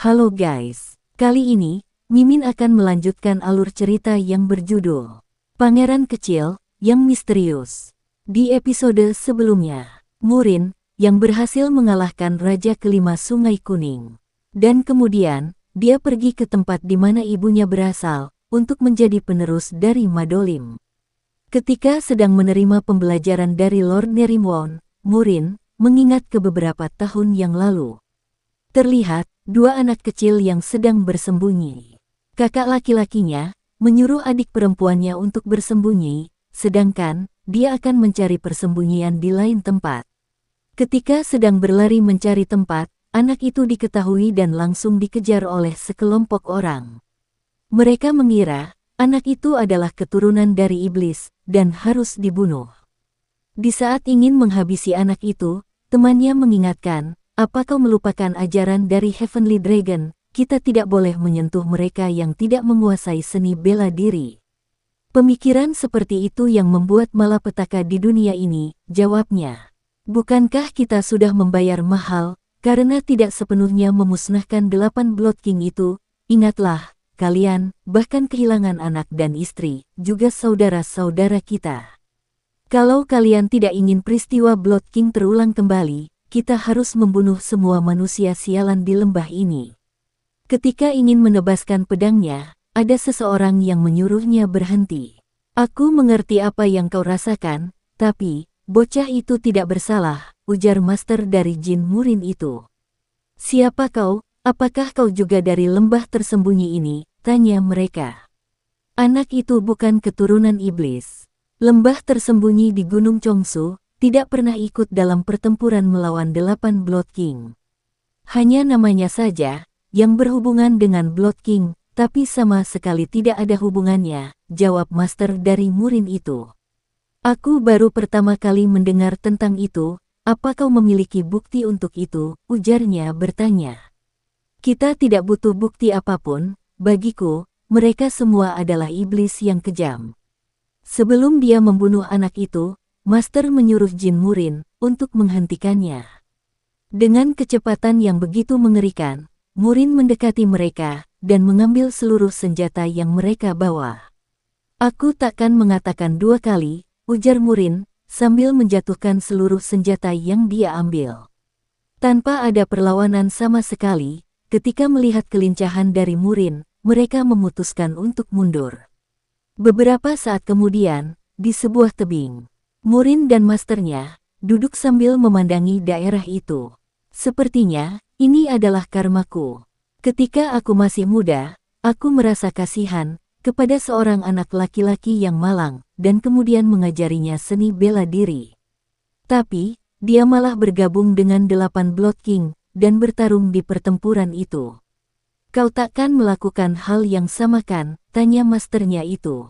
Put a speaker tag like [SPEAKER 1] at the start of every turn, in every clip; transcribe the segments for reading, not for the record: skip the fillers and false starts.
[SPEAKER 1] Halo guys, kali ini, Mimin akan melanjutkan alur cerita yang berjudul Pangeran Kecil yang Misterius. Di episode sebelumnya, Murin, yang berhasil mengalahkan Raja Kelima Sungai Kuning. Dan kemudian, dia pergi ke tempat di mana ibunya berasal, untuk menjadi penerus dari Madolim. Ketika sedang menerima pembelajaran dari Lord Nerimwon, Murin mengingat ke beberapa tahun yang lalu. Terlihat, dua anak kecil yang sedang bersembunyi. Kakak laki-lakinya menyuruh adik perempuannya untuk bersembunyi, sedangkan dia akan mencari persembunyian di lain tempat. Ketika sedang berlari mencari tempat, anak itu diketahui dan langsung dikejar oleh sekelompok orang. Mereka mengira anak itu adalah keturunan dari iblis dan harus dibunuh. Di saat ingin menghabisi anak itu, temannya mengingatkan, "Apa kau melupakan ajaran dari Heavenly Dragon? Kita tidak boleh menyentuh mereka yang tidak menguasai seni bela diri." Pemikiran seperti itu yang membuat malapetaka di dunia ini, jawabnya. Bukankah kita sudah membayar mahal, karena tidak sepenuhnya memusnahkan 8 Blood King itu? Ingatlah, kalian bahkan kehilangan anak dan istri, juga saudara-saudara kita. Kalau kalian tidak ingin peristiwa Blood King terulang kembali, kita harus membunuh semua manusia sialan di lembah ini. Ketika ingin menebaskan pedangnya, ada seseorang yang menyuruhnya berhenti. Aku mengerti apa yang kau rasakan, tapi bocah itu tidak bersalah, ujar master dari Jin Murin itu. Siapa kau? Apakah kau juga dari lembah tersembunyi ini? Tanya mereka. Anak itu bukan keturunan iblis. Lembah tersembunyi di Gunung Chongsu tidak pernah ikut dalam pertempuran melawan 8 Blood King. Hanya namanya saja yang berhubungan dengan Blood King, tapi sama sekali tidak ada hubungannya, jawab master dari Murin itu. Aku baru pertama kali mendengar tentang itu, apa kau memiliki bukti untuk itu? Ujarnya bertanya. Kita tidak butuh bukti apapun, bagiku, mereka semua adalah iblis yang kejam. Sebelum dia membunuh anak itu, master menyuruh Jin Murin untuk menghentikannya. Dengan kecepatan yang begitu mengerikan, Murin mendekati mereka dan mengambil seluruh senjata yang mereka bawa. Aku takkan mengatakan dua kali, ujar Murin, sambil menjatuhkan seluruh senjata yang dia ambil. Tanpa ada perlawanan sama sekali, ketika melihat kelincahan dari Murin, mereka memutuskan untuk mundur. Beberapa saat kemudian, di sebuah tebing, Murin dan masternya duduk sambil memandangi daerah itu. Sepertinya, ini adalah karmaku. Ketika aku masih muda, aku merasa kasihan kepada seorang anak laki-laki yang malang dan kemudian mengajarinya seni bela diri. Tapi, dia malah bergabung dengan 8 Blood King dan bertarung di pertempuran itu. Kau takkan melakukan hal yang sama kan? Tanya masternya itu.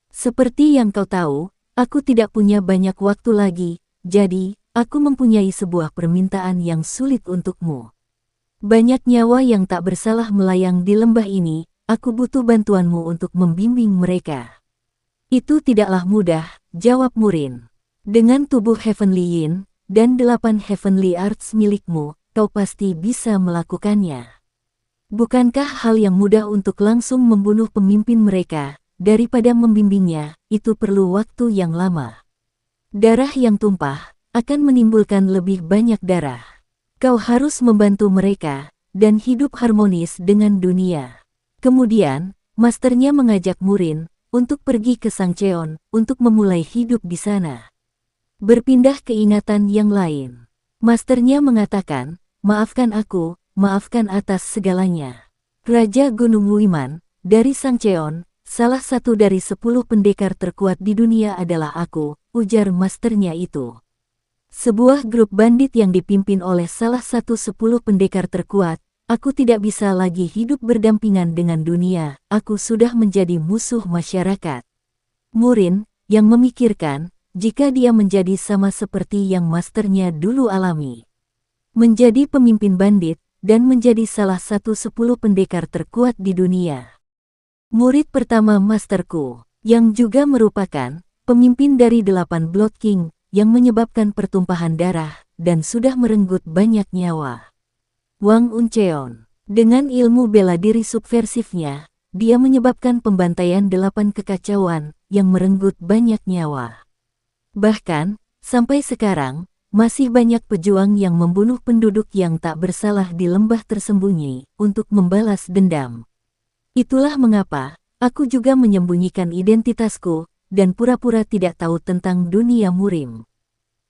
[SPEAKER 1] Seperti yang kau tahu, aku tidak punya banyak waktu lagi, jadi, aku mempunyai sebuah permintaan yang sulit untukmu. Banyak nyawa yang tak bersalah melayang di lembah ini, aku butuh bantuanmu untuk membimbing mereka. Itu tidaklah mudah, jawab Murin. Dengan tubuh Heavenly Yin dan 8 Heavenly Arts milikmu, kau pasti bisa melakukannya. Bukankah hal yang mudah untuk langsung membunuh pemimpin mereka, daripada membimbingnya, itu perlu waktu yang lama. Darah yang tumpah akan menimbulkan lebih banyak darah. Kau harus membantu mereka, dan hidup harmonis dengan dunia. Kemudian, masternya mengajak Murin untuk pergi ke Sangcheon untuk memulai hidup di sana. Berpindah ke ingatan yang lain. Masternya mengatakan, maafkan aku, maafkan atas segalanya. Raja Gunung Wuiman, dari Sangcheon, salah satu dari 10 pendekar terkuat di dunia adalah aku, ujar masternya itu. Sebuah grup bandit yang dipimpin oleh salah satu 10 pendekar terkuat, aku tidak bisa lagi hidup berdampingan dengan dunia, aku sudah menjadi musuh masyarakat. Murin, yang memikirkan, jika dia menjadi sama seperti yang masternya dulu alami. Menjadi pemimpin bandit, dan menjadi salah satu 10 pendekar terkuat di dunia. Murid pertama masterku, yang juga merupakan pemimpin dari 8 Blood King, yang menyebabkan pertumpahan darah, dan sudah merenggut banyak nyawa. Wang Uncheon. Dengan ilmu bela diri subversifnya, dia menyebabkan pembantaian 8 kekacauan yang merenggut banyak nyawa. Bahkan, sampai sekarang, masih banyak pejuang yang membunuh penduduk yang tak bersalah di lembah tersembunyi untuk membalas dendam. Itulah mengapa aku juga menyembunyikan identitasku dan pura-pura tidak tahu tentang dunia Murim.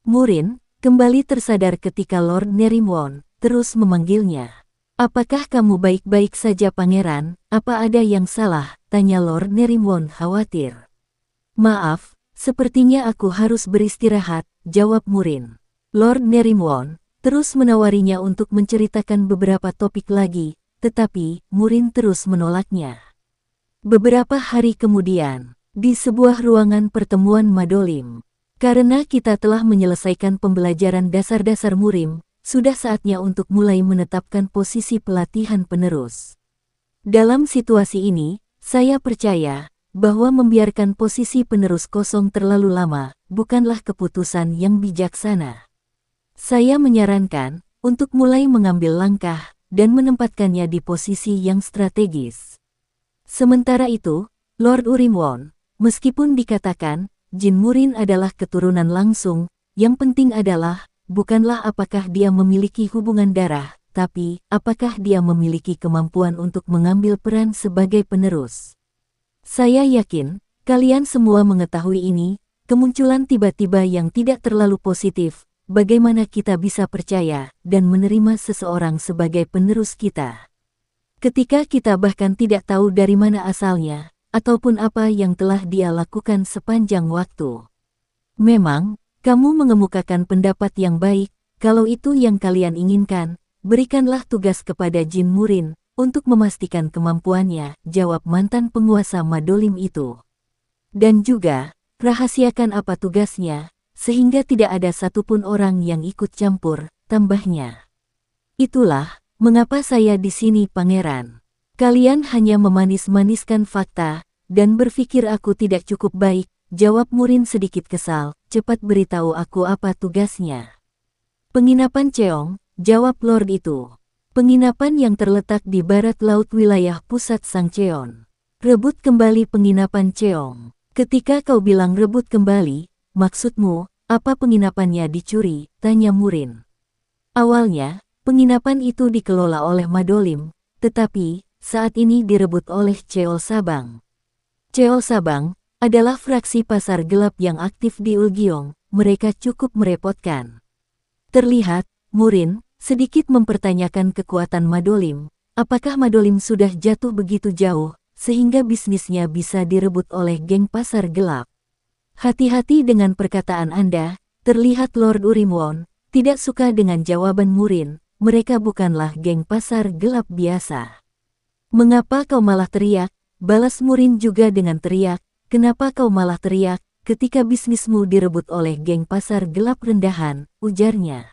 [SPEAKER 1] Murin kembali tersadar ketika Lord Nerimwon terus memanggilnya. Apakah kamu baik-baik saja pangeran? Apa ada yang salah? Tanya Lord Nerimwon khawatir. Maaf, sepertinya aku harus beristirahat, jawab Murin. Lord Nerimwon terus menawarinya untuk menceritakan beberapa topik lagi, tetapi Murin terus menolaknya. Beberapa hari kemudian, di sebuah ruangan pertemuan Madolim, karena kita telah menyelesaikan pembelajaran dasar-dasar Murim, sudah saatnya untuk mulai menetapkan posisi pelatihan penerus. Dalam situasi ini, saya percaya bahwa membiarkan posisi penerus kosong terlalu lama bukanlah keputusan yang bijaksana. Saya menyarankan untuk mulai mengambil langkah dan menempatkannya di posisi yang strategis. Sementara itu, Lord Urimwon, meskipun dikatakan Jin Murin adalah keturunan langsung, yang penting adalah bukanlah apakah dia memiliki hubungan darah, tapi apakah dia memiliki kemampuan untuk mengambil peran sebagai penerus. Saya yakin kalian semua mengetahui ini, kemunculan tiba-tiba yang tidak terlalu positif. Bagaimana kita bisa percaya dan menerima seseorang sebagai penerus kita? Ketika kita bahkan tidak tahu dari mana asalnya, ataupun apa yang telah dia lakukan sepanjang waktu. Memang, kamu mengemukakan pendapat yang baik, kalau itu yang kalian inginkan, berikanlah tugas kepada Jin Murin, untuk memastikan kemampuannya, jawab mantan penguasa Madolim itu. Dan juga, rahasiakan apa tugasnya, sehingga tidak ada satupun orang yang ikut campur, tambahnya. Itulah mengapa saya di sini pangeran. Kalian hanya memanis-maniskan fakta, dan berpikir aku tidak cukup baik, jawab Murin sedikit kesal, cepat beritahu aku apa tugasnya. Penginapan Cheong, jawab Lord itu. Penginapan yang terletak di barat laut wilayah pusat Sangcheon. Rebut kembali penginapan Cheong. Ketika kau bilang rebut kembali, maksudmu, apa penginapannya dicuri? Tanya Murin. Awalnya, penginapan itu dikelola oleh Madolim, tetapi saat ini direbut oleh Cheol Sabang. Cheol Sabang adalah fraksi pasar gelap yang aktif di Ulgyong, mereka cukup merepotkan. Terlihat, Murin sedikit mempertanyakan kekuatan Madolim. Apakah Madolim sudah jatuh begitu jauh, sehingga bisnisnya bisa direbut oleh geng pasar gelap? Hati-hati dengan perkataan Anda, terlihat Lord Urimwon tidak suka dengan jawaban Murin, mereka bukanlah geng pasar gelap biasa. Mengapa kau malah teriak? Balas Murin juga dengan teriak, kenapa kau malah teriak, ketika bisnismu direbut oleh geng pasar gelap rendahan, ujarnya.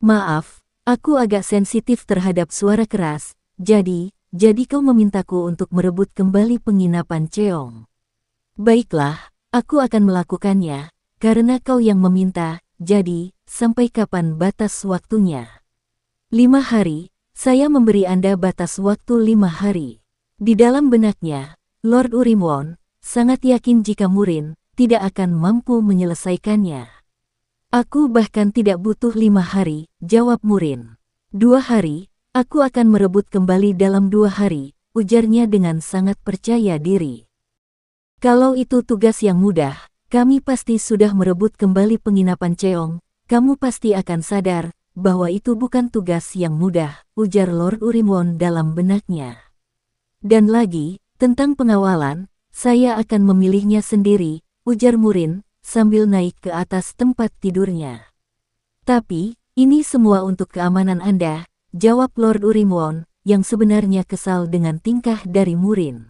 [SPEAKER 1] Maaf, aku agak sensitif terhadap suara keras, jadi kau memintaku untuk merebut kembali penginapan Cheong. Baiklah. Aku akan melakukannya, karena kau yang meminta, jadi, sampai kapan batas waktunya? 5 hari, saya memberi Anda batas waktu 5 hari. Di dalam benaknya, Lord Urimwon sangat yakin jika Murin tidak akan mampu menyelesaikannya. Aku bahkan tidak butuh 5 hari, jawab Murin. 2 hari, aku akan merebut kembali dalam 2 hari, ujarnya dengan sangat percaya diri. Kalau itu tugas yang mudah, kami pasti sudah merebut kembali penginapan Cheong, kamu pasti akan sadar bahwa itu bukan tugas yang mudah, ujar Lord Urimwon dalam benaknya. Dan lagi, tentang pengawalan, saya akan memilihnya sendiri, ujar Murin, sambil naik ke atas tempat tidurnya. Tapi, ini semua untuk keamanan Anda, jawab Lord Urimwon, yang sebenarnya kesal dengan tingkah dari Murin.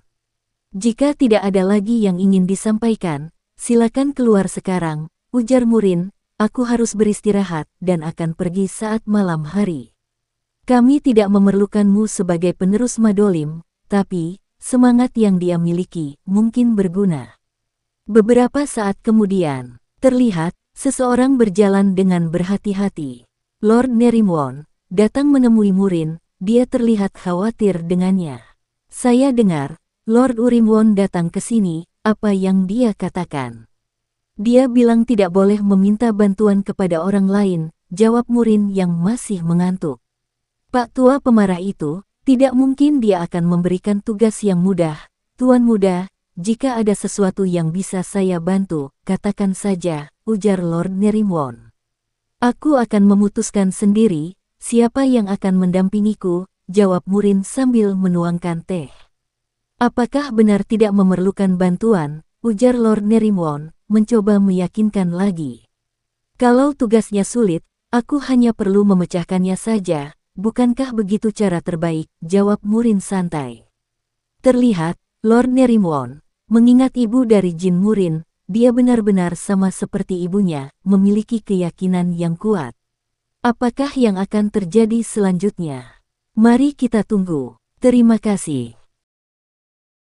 [SPEAKER 1] Jika tidak ada lagi yang ingin disampaikan, silakan keluar sekarang, ujar Murin, aku harus beristirahat dan akan pergi saat malam hari. Kami tidak memerlukanmu sebagai penerus Madolim, tapi semangat yang dia miliki mungkin berguna. Beberapa saat kemudian, terlihat seseorang berjalan dengan berhati-hati. Lord Nerimwon datang menemui Murin, dia terlihat khawatir dengannya. Saya dengar, Lord Urimwon datang ke sini, apa yang dia katakan? Dia bilang tidak boleh meminta bantuan kepada orang lain, jawab Murin yang masih mengantuk. Pak tua pemarah itu, tidak mungkin dia akan memberikan tugas yang mudah. Tuan muda, jika ada sesuatu yang bisa saya bantu, katakan saja, ujar Lord Nerimwon. Aku akan memutuskan sendiri, siapa yang akan mendampingiku, jawab Murin sambil menuangkan teh. Apakah benar tidak memerlukan bantuan, ujar Lord Nerimwon, mencoba meyakinkan lagi. Kalau tugasnya sulit, aku hanya perlu memecahkannya saja, bukankah begitu cara terbaik, jawab Murin santai. Terlihat, Lord Nerimwon, mengingat ibu dari Jin Murin, dia benar-benar sama seperti ibunya, memiliki keyakinan yang kuat. Apakah yang akan terjadi selanjutnya? Mari kita tunggu. Terima kasih.